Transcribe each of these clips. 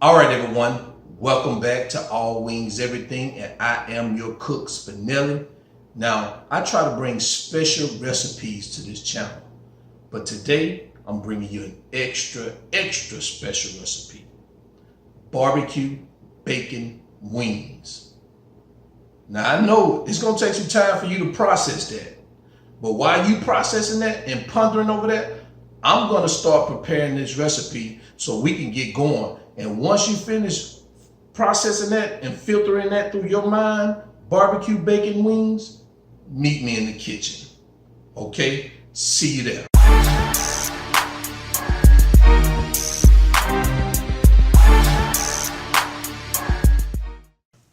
All right, everyone. Welcome back to All Wings Everything, and I am your cook, Spinelli. Now, I try to bring special recipes to this channel, but today I'm bringing you an extra special recipe: barbecue bacon wings. Now, I know it's gonna take some time for you to process that, but while you processing that and pondering over that, I'm gonna start preparing this recipe so we can get going. And once you finish processing that and filtering that through your mind, barbecue bacon wings, meet me in the kitchen. Okay? See you there.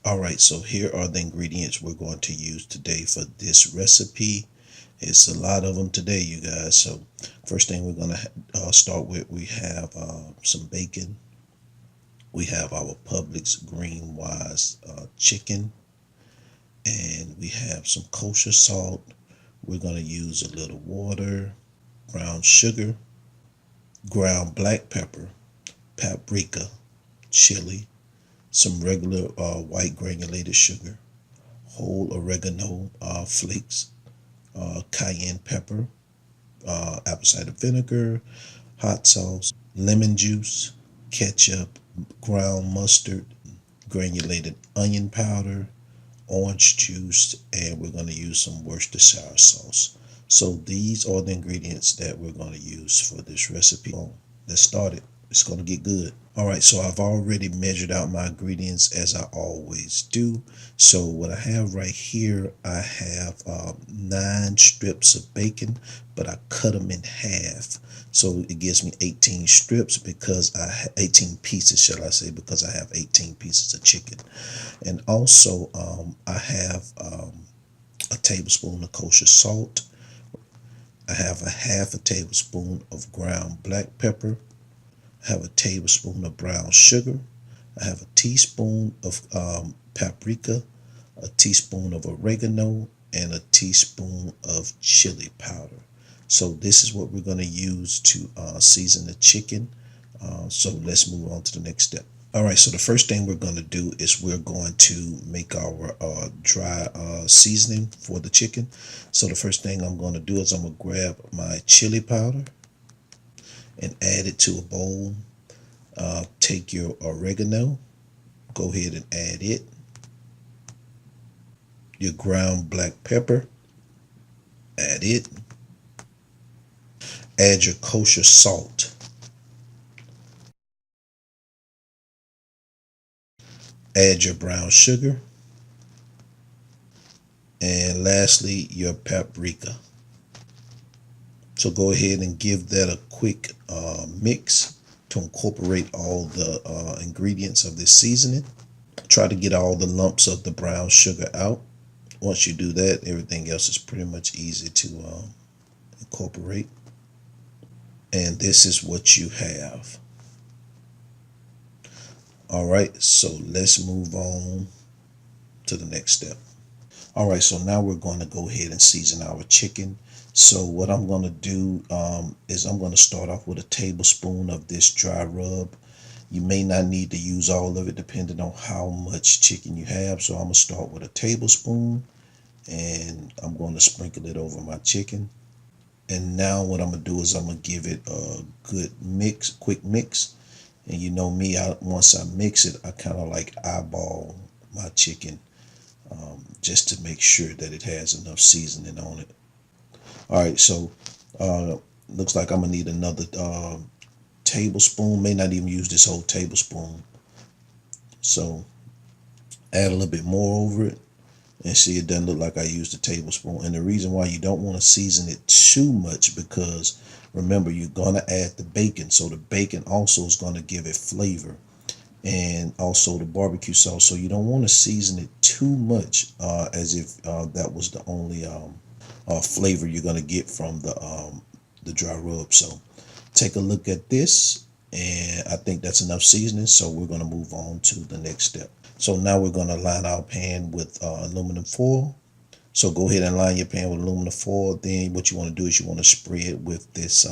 All right, so here are the ingredients we're going to use today for this recipe. It's a lot of them today, you guys. So first thing we're going to start with, we have some bacon. We have our Publix Green Wise chicken. And we have some kosher salt. We're going to use a little water, brown sugar, ground black pepper, paprika, chili, some regular white granulated sugar, whole oregano flakes, cayenne pepper, apple cider vinegar, hot sauce, lemon juice, ketchup, ground mustard, granulated onion powder, orange juice, and we're going to use some Worcestershire sauce. So these are the ingredients that we're going to use for this recipe. Let's start it. It's going to get good. All right, so I've already measured out my ingredients as I always do. So what I have right here, I have 9 strips of bacon, but I cut them in half. So it gives me 18 strips because 18 pieces, shall I say, because I have 18 pieces of chicken. And also I have a tablespoon of kosher salt. I have a half a tablespoon of ground black pepper. I have a tablespoon of brown sugar. I have a teaspoon of paprika, a teaspoon of oregano, and a teaspoon of chili powder. So this is what we're going to use to season the chicken. So let's move on to the next step. All right, so the first thing we're going to do is we're going to make our dry seasoning for the chicken. So the first thing I'm going to do is I'm going to grab my chili powder and add it to a bowl. Take your oregano, go ahead and add it. Your ground black pepper, add it. Add your kosher salt. Add your brown sugar. And lastly, your paprika. So go ahead and give that a quick mix to incorporate all the ingredients of this seasoning. Try to get all the lumps of the brown sugar out. Once you do that, everything else is pretty much easy to incorporate. And this is what you have. All right, so let's move on to the next step. All right, so now we're going to go ahead and season our chicken. So what I'm going to do is I'm going to start off with a tablespoon of this dry rub. You may not need to use all of it depending on how much chicken you have. So I'm going to start with a tablespoon and I'm going to sprinkle it over my chicken. And now what I'm going to do is I'm going to give it a good mix, quick mix. And you know me, once I mix it, I kind of like eyeball my chicken just to make sure that it has enough seasoning on it. All right, so looks like I'm gonna need another tablespoon. May not even use this whole tablespoon. So add a little bit more over it, and see, it doesn't look like I used a tablespoon. And the reason why you don't want to season it too much, because remember, you're gonna add the bacon, so the bacon also is gonna give it flavor, and also the barbecue sauce. So you don't want to season it too much, as if that was the only flavor you're gonna get from the dry rub. So take a look at this, and I think that's enough seasoning. So we're gonna move on to the next step. So now we're gonna line our pan with aluminum foil. So go ahead and line your pan with aluminum foil. Then what you want to do is you want to spray it with this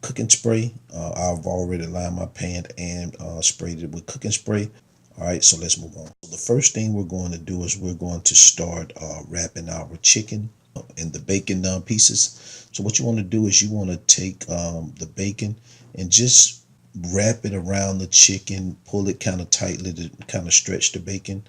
cooking spray. I've already lined my pan and sprayed it with cooking spray. All right, so let's move on. So the first thing we're going to do is we're going to start wrapping our chicken in the bacon pieces. So what you want to do is you want to take the bacon and just wrap it around the chicken, pull it kind of tightly to kind of stretch the bacon.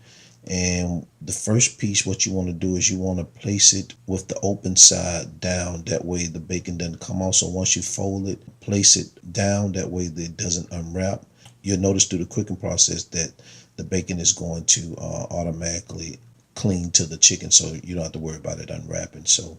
And the first piece, what you want to do is you want to place it with the open side down. That way the bacon doesn't come off. So once you fold it, place it down. That way it doesn't unwrap. You'll notice through the cooking process that the bacon is going to automatically cling to the chicken, so you don't have to worry about it unwrapping. So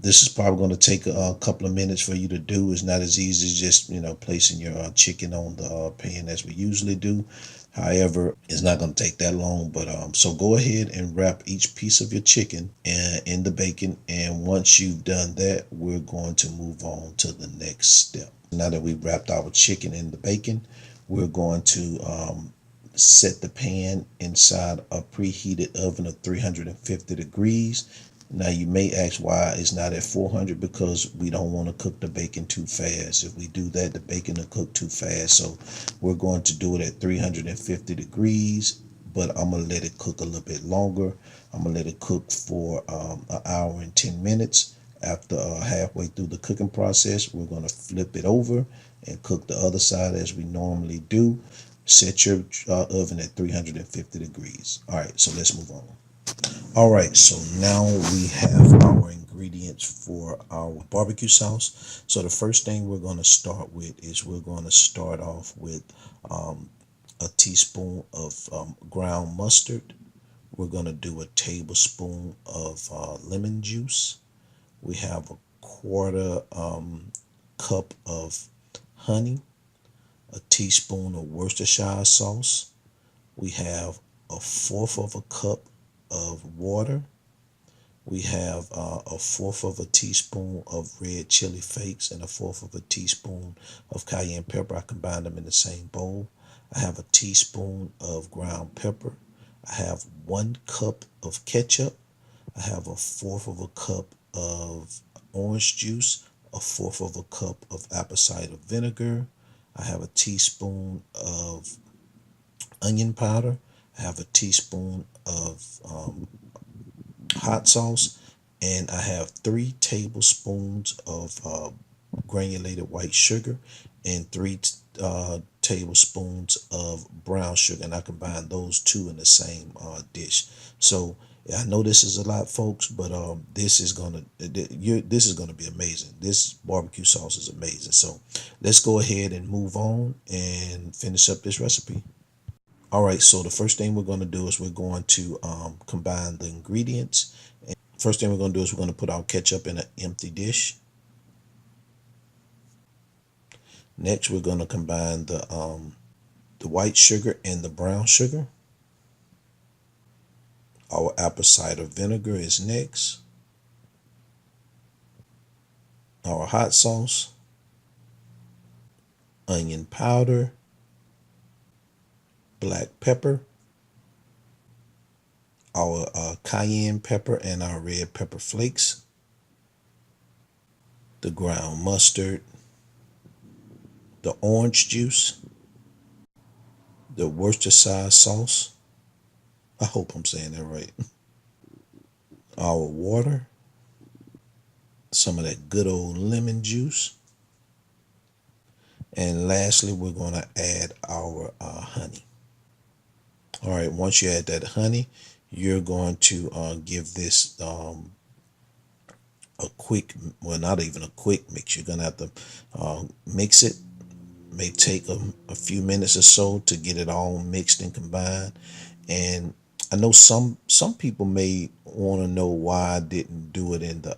this is probably going to take a couple of minutes for you to do. It's not as easy as just placing your chicken on the pan as we usually do. However, it's not going to take that long. But so go ahead and wrap each piece of your chicken in the bacon, and once you've done that, we're going to move on to the next step. Now that we've wrapped our chicken in the bacon, we're going to set the pan inside a preheated oven of 350 degrees. Now you may ask why it's not at 400, because we don't want to cook the bacon too fast. If we do that, the bacon will cook too fast. So we're going to do it at 350 degrees, but I'm going to let it cook a little bit longer. I'm going to let it cook for an hour and 10 minutes. After halfway through the cooking process, we're going to flip it over and cook the other side as we normally do. Set your oven at 350 degrees. All right, so let's move on. All right, so now we have our ingredients for our barbecue sauce. So the first thing we're going to start with is we're going to start off with a teaspoon of ground mustard. We're going to do a tablespoon of lemon juice. We have a quarter cup of honey, a teaspoon of Worcestershire sauce. We have a fourth of a cup of water. We have a fourth of a teaspoon of red chili flakes and a fourth of a teaspoon of cayenne pepper. I combine them in the same bowl. I have a teaspoon of ground pepper. I have 1 cup of ketchup. I have a fourth of a cup of orange juice, a fourth of a cup of apple cider vinegar. I have a teaspoon of onion powder. I have a teaspoon of hot sauce, and I have 3 tablespoons of granulated white sugar and 3 tablespoons of brown sugar, and I combine those two in the same dish. So I know this is a lot, folks, but this is gonna be amazing. This barbecue sauce is amazing. So let's go ahead and move on and finish up this recipe. All right, so the first thing we're going to do is we're going to combine the ingredients. First thing we're going to do is we're going to put our ketchup in an empty dish. Next, we're going to combine the white sugar and the brown sugar. Our apple cider vinegar is next. Our hot sauce, onion powder, black pepper, our cayenne pepper and our red pepper flakes, the ground mustard, the orange juice, the Worcestershire sauce. I hope I'm saying that right. Our water, some of that good old lemon juice, and lastly, we're going to add our honey. All right, once you add that honey, you're going to give this a quick, well, not even a quick mix. You're going to have to mix it. May take a few minutes or so to get it all mixed and combined. And I know some people may want to know why I didn't do it in the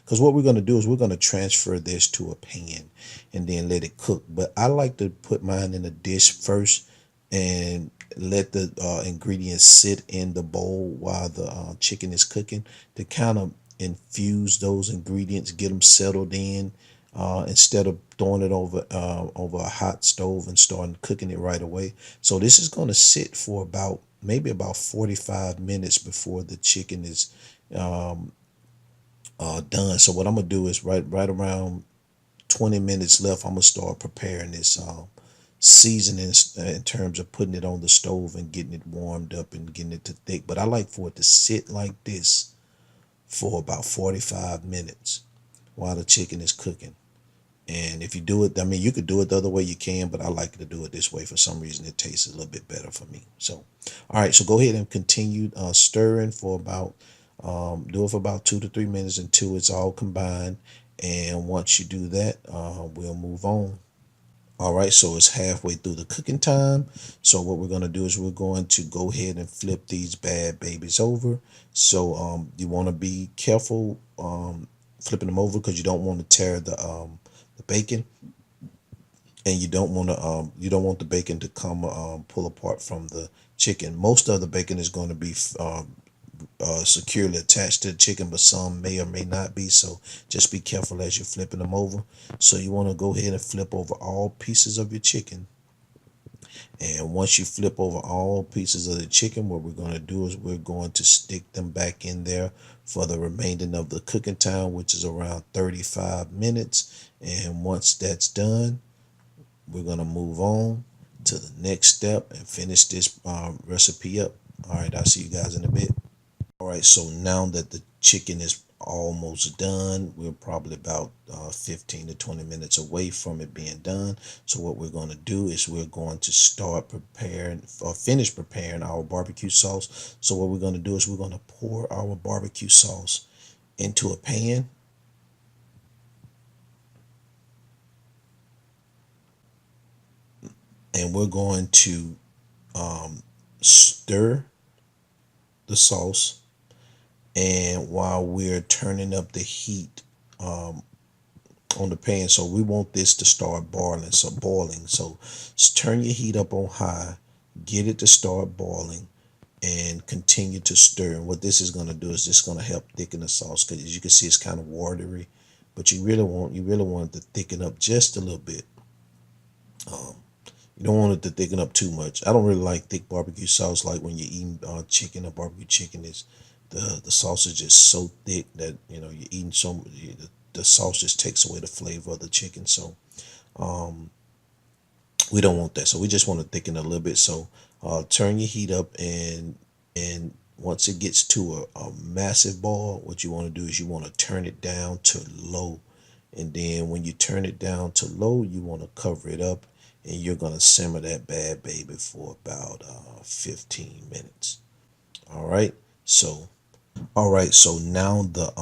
because what we're going to do is we're going to transfer this to a pan and then let it cook. But I like to put mine in a dish first and let the ingredients sit in the bowl while the chicken is cooking, to kind of infuse those ingredients, get them settled in, instead of throwing it over a hot stove and starting cooking it right away. So this is going to sit for maybe about 45 minutes before the chicken is done. So what I'm gonna do is right around 20 minutes left, I'm gonna start preparing this seasoning in terms of putting it on the stove and getting it warmed up and getting it to thick. But I like for it to sit like this for about 45 minutes while the chicken is cooking. And if you do it, I mean, you could do it the other way, you can, but I like to do it this way. For some reason, it tastes a little bit better for me. So, all right, so go ahead and continue stirring for about, do it for about 2 to 3 minutes until it's all combined. And once you do that, we'll move on. All right, so it's halfway through the cooking time. So what we're going to do is we're going to go ahead and flip these bad babies over. So you want to be careful flipping them over because you don't want to tear the bacon, and you don't want the bacon to come pull apart from the chicken. Most of the bacon is going to be securely attached to the chicken, but some may or may not be. So just be careful as you're flipping them over. So you want to go ahead and flip over all pieces of your chicken. And once you flip over all pieces of the chicken, what we're going to do is we're going to stick them back in there for the remaining of the cooking time, which is around 35 minutes. And once that's done, we're going to move on to the next step and finish this recipe up. All right, I'll see you guys in a bit. All right, so now that the chicken is almost done, we're probably about 15 to 20 minutes away from it being done. So what we're going to do is we're going to start preparing or finish preparing our barbecue sauce. So what we're going to do is we're going to pour our barbecue sauce into a pan. And we're going to stir the sauce, and while we're turning up the heat on the pan, so we want this to start boiling. So turn your heat up on high, get it to start boiling, and continue to stir. And what this is going to do is just going to help thicken the sauce, because as you can see, it's kind of watery, but you really want it to thicken up just a little bit. You don't want it to thicken up too much. I don't really like thick barbecue sauce. Like when you're eating chicken or barbecue chicken, is the sauce is just so thick that you're eating the sauce just takes away the flavor of the chicken. So we don't want that. So we just want to thicken it a little bit. So turn your heat up, and once it gets to a massive boil, what you want to do is you want to turn it down to low. And then when you turn it down to low, you want to cover it up, and you're going to simmer that bad baby for about 15 minutes. All right. So now the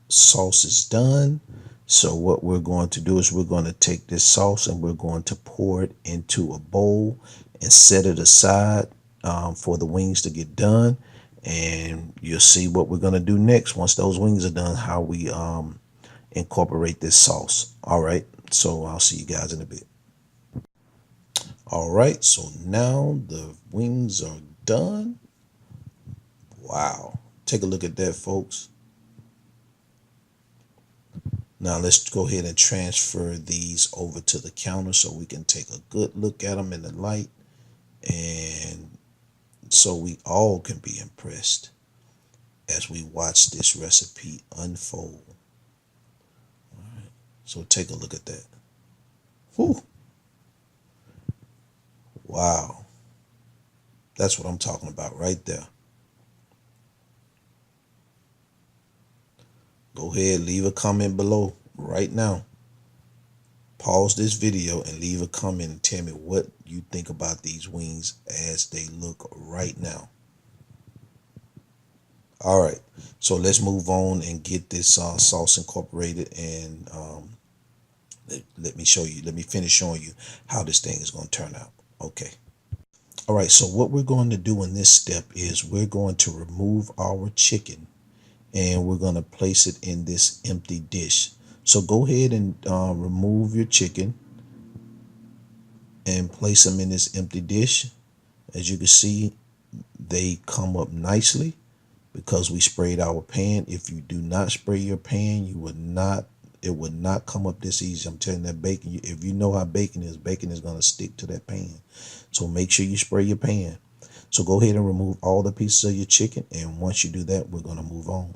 sauce is done. So what we're going to do is we're going to take this sauce and we're going to pour it into a bowl and set it aside for the wings to get done. And you'll see what we're going to do next once those wings are done, how we incorporate this sauce. All right. So I'll see you guys in a bit. All right. So now the wings are done. Wow. Take a look at that, folks. Now let's go ahead and transfer these over to the counter so we can take a good look at them in the light, and so we all can be impressed as we watch this recipe unfold. All right, so take a look at that. Whew. Wow. That's what I'm talking about right there. Go ahead, leave a comment below right now. Pause this video and leave a comment and tell me what you think about these wings as they look right now. All right, so let's move on and get this sauce incorporated, and let me finish showing you how this thing is going to turn out. Okay. All right, so what we're going to do in this step is we're going to remove our chicken, and we're going to place it in this empty dish. So go ahead and remove your chicken and place them in this empty dish. As you can see, they come up nicely because we sprayed our pan. If you do not spray your pan, it would not come up this easy. I'm telling you, that bacon, if you know how bacon is going to stick to that pan. So make sure you spray your pan. So go ahead and remove all the pieces of your chicken, and once you do that, we're going to move on.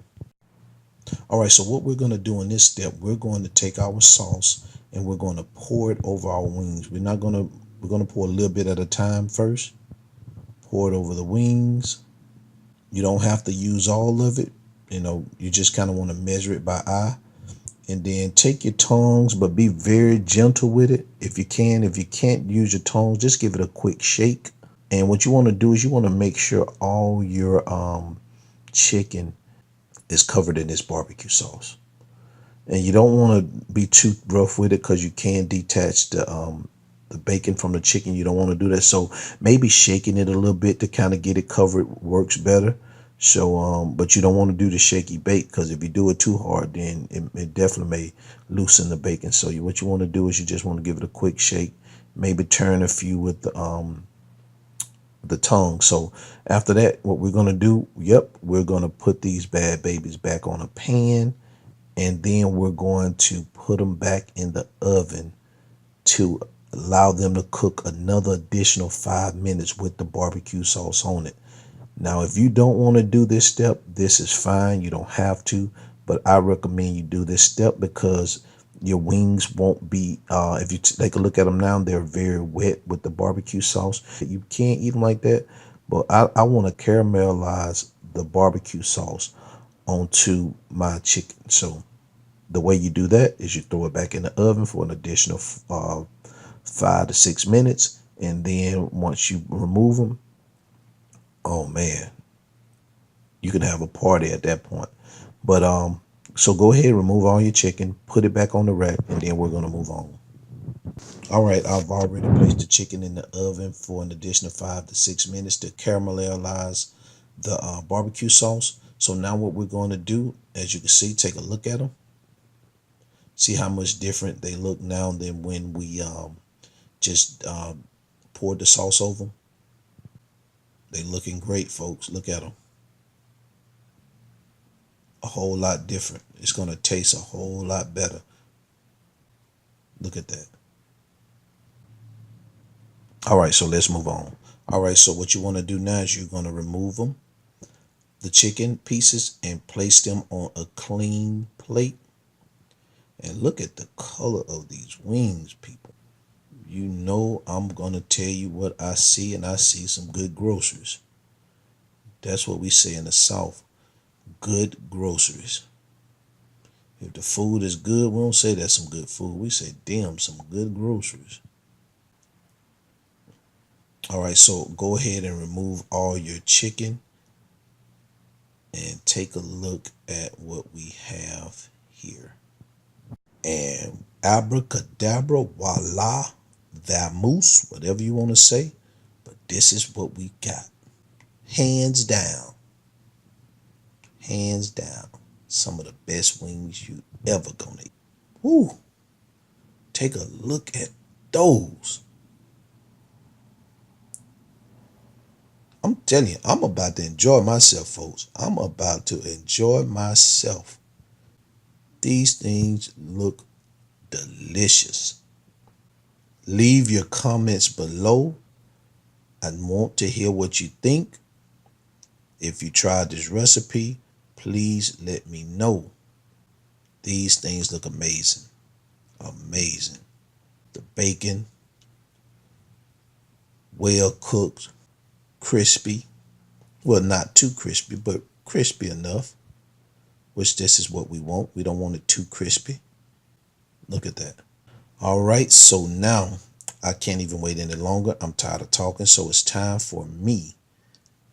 All right, so what we're going to do in this step, we're going to take our sauce and we're going to pour it over our wings. We're going to pour a little bit at a time first. Pour it over the wings. You don't have to use all of it. You just kind of want to measure it by eye. And then take your tongs, but be very gentle with it if you can. If you can't use your tongs, just give it a quick shake. And what you want to do is you want to make sure all your chicken is covered in this barbecue sauce. And you don't want to be too rough with it because you can detach the bacon from the chicken. You don't want to do that. So maybe shaking it a little bit to kind of get it covered works better. So, but you don't want to do the shaky bake because if you do it too hard, then it definitely may loosen the bacon. So what you want to do is you just want to give it a quick shake, maybe turn a few with the tongue. So after that, what we're going to do, we're going to put these bad babies back on a pan, and then we're going to put them back in the oven to allow them to cook another additional 5 minutes with the barbecue sauce on it. Now, if you don't want to do this step, this is fine. You don't have to, but I recommend you do this step because your wings won't be, if you take a look at them now, they're very wet with the barbecue sauce. You can't eat them like that, but I want to caramelize the barbecue sauce onto my chicken. So the way you do that is you throw it back in the oven for an additional 5 to 6 minutes. And then once you remove them, oh man, you can have a party at that point. But so go ahead, remove all your chicken, put it back on the rack, and then we're going to move on. All right, I've already placed the chicken in the oven for an additional 5 to 6 minutes to caramelize the barbecue sauce. So now what we're going to do, as you can see, take a look at them. See how much different they look now than when we just poured the sauce over them. They looking great, folks. Look at them. A whole lot different. It's going to taste a whole lot better. Look at that. All right, so let's move on. All right, so what you want to do now is you're going to remove them, the chicken pieces, and place them on a clean plate. And look at the color of these wings, people. You know I'm going to tell you what I see, and I see some good groceries. That's what we say in the South, good groceries. If the food is good, we don't say that's some good food. We say, damn, some good groceries. All right, so go ahead and remove all your chicken and take a look at what we have here. And abracadabra, voila, vamoose, whatever you want to say. But this is what we got. Hands down. Hands down. Some of the best wings you ever gonna eat. Woo. Take a look at those. I'm telling you, I'm about to enjoy myself, folks. I'm about to enjoy myself. These things look delicious. Leave your comments below. I want to hear what you think. If you tried this recipe, please let me know. These things look amazing. Amazing. The bacon, well cooked, crispy. Well, not too crispy, but crispy enough, which this is what we want. We don't want it too crispy. Look at that. All right, so now I can't even wait any longer. I'm tired of talking, so it's time for me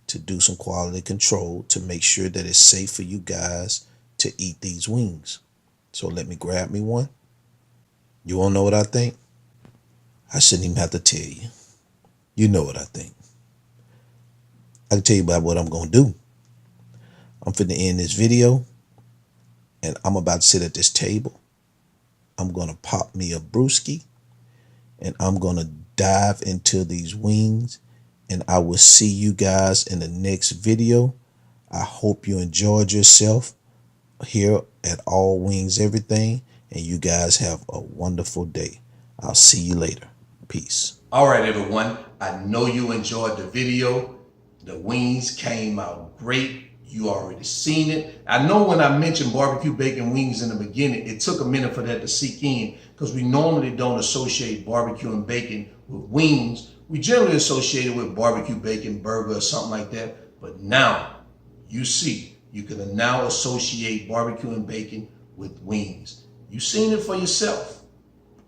to do some quality control to make sure that it's safe for you guys to eat these wings. So let me grab me one. You want to know what I think? I shouldn't even have to tell you. You know what I think. I can tell you about what I'm going to do. I'm finna end this video, and I'm about to sit at this table. I'm going to pop me a brewski, and I'm going to dive into these wings, and I will see you guys in the next video. I hope you enjoyed yourself here at All Wings Everything, and you guys have a wonderful day. I'll see you later. Peace. All right, everyone. I know you enjoyed the video. The wings came out great. You already seen it. I know when I mentioned barbecue bacon wings in the beginning, it took a minute for that to sink in because we normally don't associate barbecue and bacon with wings. We generally associate it with barbecue bacon burger or something like that. But now you see, you can now associate barbecue and bacon with wings. You've seen it for yourself,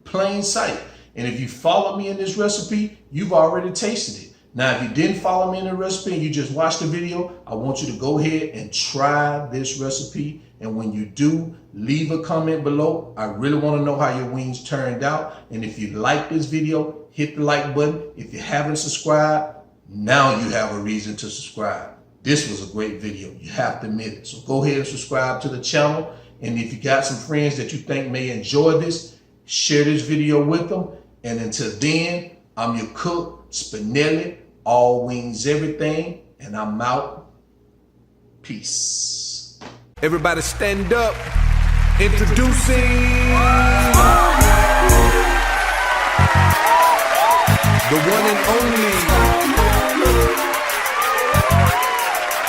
plain sight. And if you follow me in this recipe, you've already tasted it. Now, if you didn't follow me in the recipe and you just watched the video, I want you to go ahead and try this recipe. And when you do, leave a comment below. I really want to know how your wings turned out. And if you like this video, hit the like button. If you haven't subscribed, now you have a reason to subscribe. This was a great video. You have to admit it. So go ahead and subscribe to the channel. And if you got some friends that you think may enjoy this, share this video with them. And until then, I'm your cook, Spinelli, all wings, everything, and I'm out. Peace. Everybody stand up. Introducing the one and only,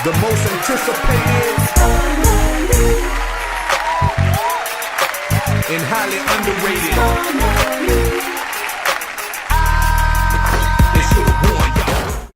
the most anticipated and highly underrated